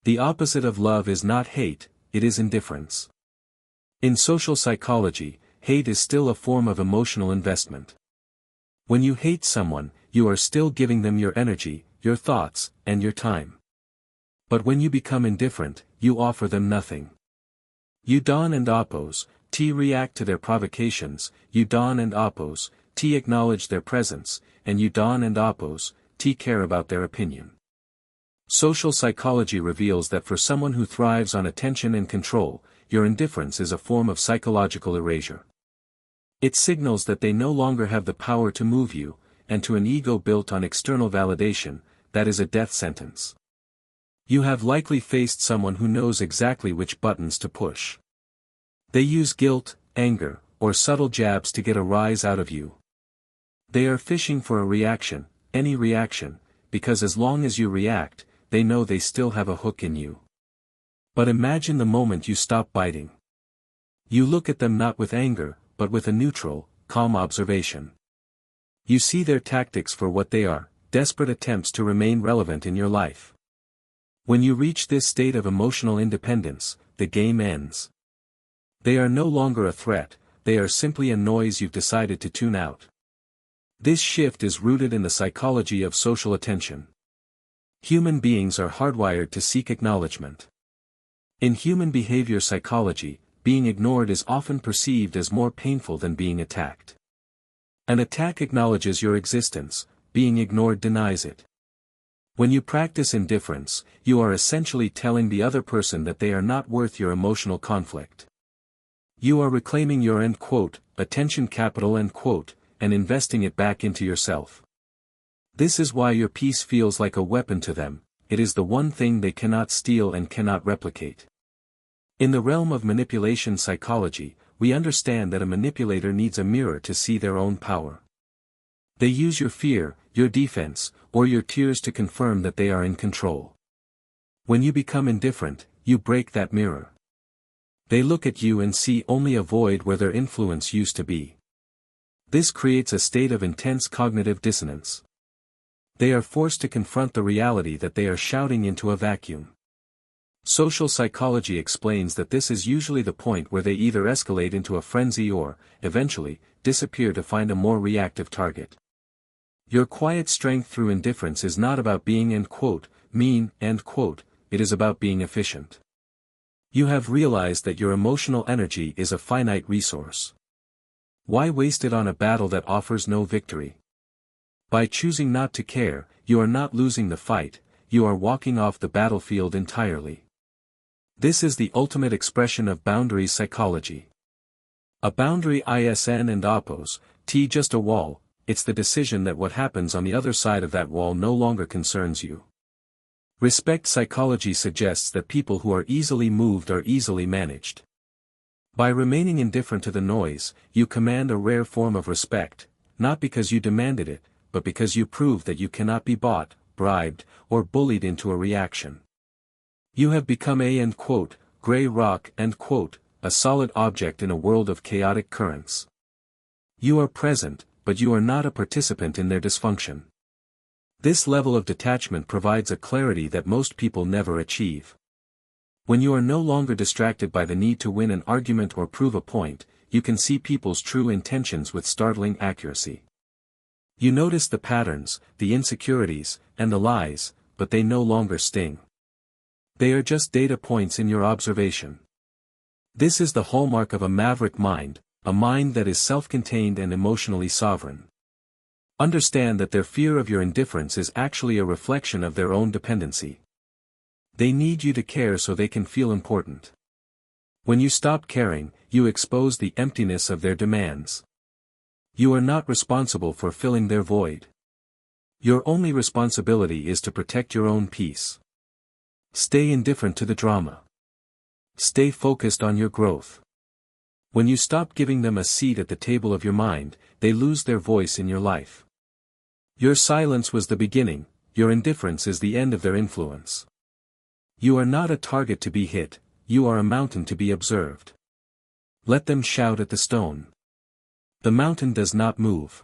The opposite of love is not hate, it is indifference. In social psychology, hate is still a form of emotional investment. When you hate someone, you are still giving them your energy, your thoughts, and your time. But when you become indifferent, you offer them nothing. You don and oppose, T react to their provocations, you don and oppose, T acknowledge their presence, and you don and oppose, T care about their opinion. Social psychology reveals that for someone who thrives on attention and control, your indifference is a form of psychological erasure. It signals that they no longer have the power to move you, and to an ego built on external validation, that is a death sentence. You have likely faced someone who knows exactly which buttons to push. They use guilt, anger, or subtle jabs to get a rise out of you. They are fishing for a reaction, any reaction, because as long as you react, they know they still have a hook in you. But imagine the moment you stop biting. You look at them not with anger, but with a neutral, calm observation. You see their tactics for what they are, desperate attempts to remain relevant in your life. When you reach this state of emotional independence, the game ends. They are no longer a threat, they are simply a noise you've decided to tune out. This shift is rooted in the psychology of social attention. Human beings are hardwired to seek acknowledgement. In human behavior psychology, being ignored is often perceived as more painful than being attacked. An attack acknowledges your existence, being ignored denies it. When you practice indifference, you are essentially telling the other person that they are not worth your emotional conflict. You are reclaiming your attention capital and investing it back into yourself. This is why your peace feels like a weapon to them, it is the one thing they cannot steal and cannot replicate. In the realm of manipulation psychology, we understand that a manipulator needs a mirror to see their own power. They use your fear, your defense, or your tears to confirm that they are in control. When you become indifferent, you break that mirror. They look at you and see only a void where their influence used to be. This creates a state of intense cognitive dissonance. They are forced to confront the reality that they are shouting into a vacuum. Social psychology explains that this is usually the point where they either escalate into a frenzy or, eventually, disappear to find a more reactive target. Your quiet strength through indifference is not about being mean, it is about being efficient. You have realized that your emotional energy is a finite resource. Why waste it on a battle that offers no victory? By choosing not to care, you are not losing the fight, you are walking off the battlefield entirely. This is the ultimate expression of boundaries psychology. A boundary isn't and oppose, just a wall, it's the decision that what happens on the other side of that wall no longer concerns you. Respect psychology suggests that people who are easily moved are easily managed. By remaining indifferent to the noise, you command a rare form of respect, not because you demanded it, but because you prove that you cannot be bought, bribed, or bullied into a reaction. You have become a gray rock a solid object in a world of chaotic currents. You are present, but you are not a participant in their dysfunction. This level of detachment provides a clarity that most people never achieve. When you are no longer distracted by the need to win an argument or prove a point, you can see people's true intentions with startling accuracy. You notice the patterns, the insecurities, and the lies, but they no longer sting. They are just data points in your observation. This is the hallmark of a maverick mind, a mind that is self-contained and emotionally sovereign. Understand that their fear of your indifference is actually a reflection of their own dependency. They need you to care so they can feel important. When you stop caring, you expose the emptiness of their demands. You are not responsible for filling their void. Your only responsibility is to protect your own peace. Stay indifferent to the drama. Stay focused on your growth. When you stop giving them a seat at the table of your mind, they lose their voice in your life. Your silence was the beginning, your indifference is the end of their influence. You are not a target to be hit, you are a mountain to be observed. Let them shout at the stone. The mountain does not move.